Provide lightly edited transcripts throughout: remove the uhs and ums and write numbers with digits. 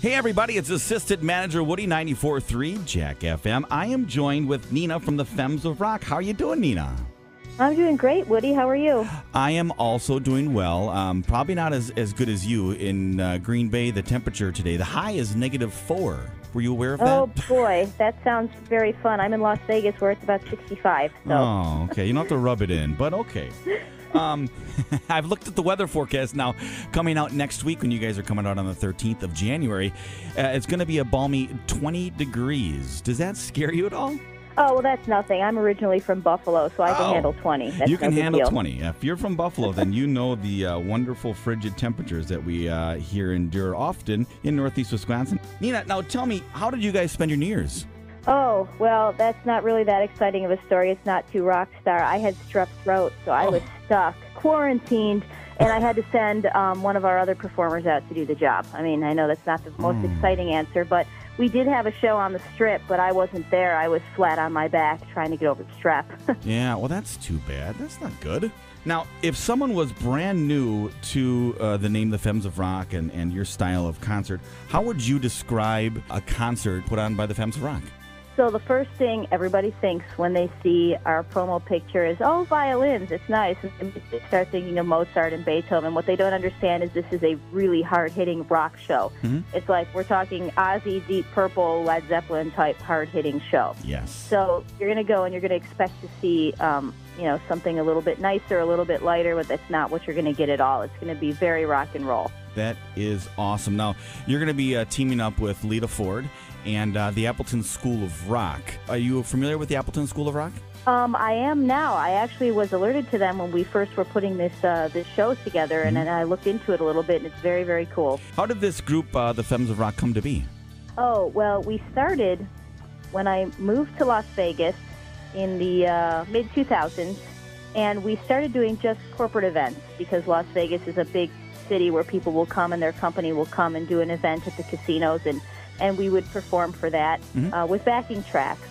Hey, everybody, it's Assistant Manager Woody, 94.3 Jack FM. I am joined with Nina from the Femmes of Rock. How are you doing, Nina? I'm doing great, Woody. How are you? I am also doing well. Probably not as good as you. In Green Bay, the temperature today, the high is -4. Were you aware of that? Oh, boy. That sounds very fun. I'm in Las Vegas where it's about 65. So. Oh, okay. You don't have to rub it in, but okay. I've looked at the weather forecast now. Coming out next week when you guys are coming out on the 13th of January, it's going to be a balmy 20 degrees. Does that scare you at all? Oh, well, that's nothing. I'm originally from Buffalo, so I can handle 20. That's you can handle deal. 20. If you're from Buffalo, then you know the wonderful frigid temperatures that we here endure often in northeast Wisconsin. Nina, now tell me, how did you guys spend your New Year's? Oh, well, that's not really that exciting of a story. It's not too rock star. I had strep throat, so I was stuck, quarantined, and I had to send one of our other performers out to do the job. I mean, I know that's not the most exciting answer, but we did have a show on the Strip, but I wasn't there. I was flat on my back trying to get over the strep. Yeah, well, that's too bad. That's not good. Now, if someone was brand new to the name The Femmes of Rock and your style of concert, how would you describe a concert put on by The Femmes of Rock? So the first thing everybody thinks when they see our promo picture is, oh, violins, it's nice. And they start thinking of Mozart and Beethoven. What they don't understand is this is a really hard-hitting rock show. Mm-hmm. It's like we're talking Ozzy, Deep Purple, Led Zeppelin type hard-hitting show. Yes. So you're going to go and you're going to expect to see something a little bit nicer, a little bit lighter, but that's not what you're going to get at all. It's going to be very rock and roll. That is awesome. Now, you're going to be teaming up with Lita Ford and the Appleton School of Rock. Are you familiar with the Appleton School of Rock? I am now. I actually was alerted to them when we first were putting this show together, and then I looked into it a little bit, and it's very, very cool. How did this group, the Femmes of Rock, come to be? Oh, well, we started when I moved to Las Vegas in the mid-2000s, and we started doing just corporate events because Las Vegas is a big city where people will come and their company will come and do an event at the casinos, and we would perform for that with backing tracks.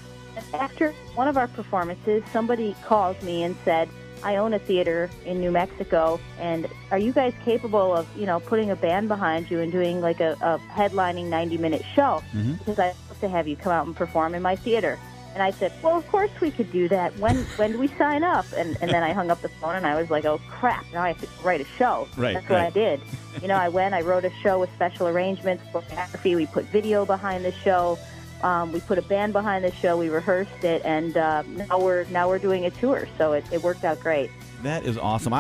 After one of our performances, somebody called me and said, I own a theater in New Mexico, and are you guys capable of, putting a band behind you and doing like a headlining 90-minute show? Because I'd love to have you come out and perform in my theater. And I said, well, of course we could do that. When do we sign up? And then I hung up the phone, and I was like, oh, crap, now I have to write a show. Right, That's what I did. I wrote a show with special arrangements, photography. We put video behind the show. We put a band behind the show. We rehearsed it, and now we're doing a tour. So it worked out great. That is awesome.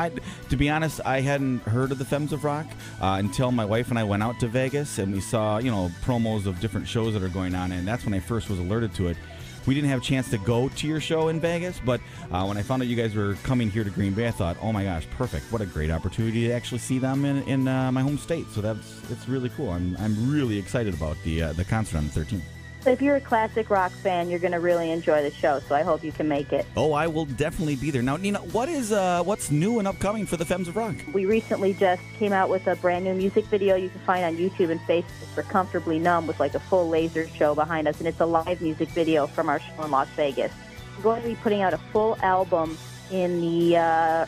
To be honest, I hadn't heard of the Femmes of Rock until my wife and I went out to Vegas, and we saw, promos of different shows that are going on, and that's when I first was alerted to it. We didn't have a chance to go to your show in Vegas, but when I found out you guys were coming here to Green Bay, I thought, oh my gosh, perfect. What a great opportunity to actually see them in my home state. So it's really cool. I'm really excited about the concert on the 13th. If you're a classic rock fan, you're going to really enjoy the show, so I hope you can make it. Oh, I will definitely be there. Now, Nina, what's new and upcoming for the Femmes of Rock? We recently just came out with a brand new music video you can find on YouTube and Facebook for Comfortably Numb with like a full laser show behind us, and it's a live music video from our show in Las Vegas. We're going to be putting out a full album in the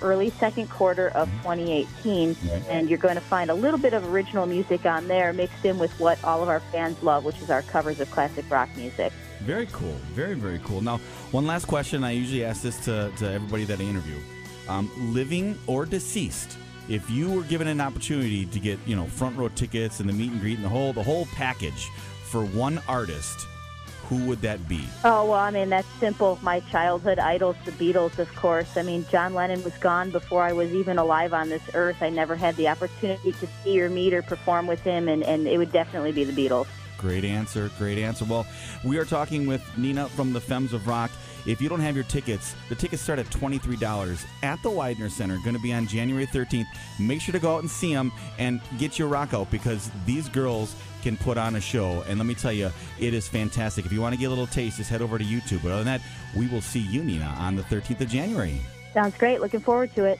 early second quarter of 2018, and you're going to find a little bit of original music on there mixed in with what all of our fans love, which is our covers of classic rock music. Very cool. Very, very cool. Now, one last question. I usually ask this to everybody that I interview. Living or deceased, if you were given an opportunity to get, front row tickets and the meet and greet and the whole package for one artist, who would that be? Oh, well, that's simple. My childhood idols, the Beatles, of course. John Lennon was gone before I was even alive on this earth. I never had the opportunity to see or meet or perform with him, and it would definitely be the Beatles. Great answer, great answer. Well, we are talking with Nina from the Femmes of Rock. If you don't have your tickets, the tickets start at $23 at the Weidner Center. Going to be on January 13th. Make sure to go out and see them and get your rock out because these girls can put on a show. And let me tell you, it is fantastic. If you want to get a little taste, just head over to YouTube. But other than that, we will see you, Nina, on the 13th of January. Sounds great. Looking forward to it.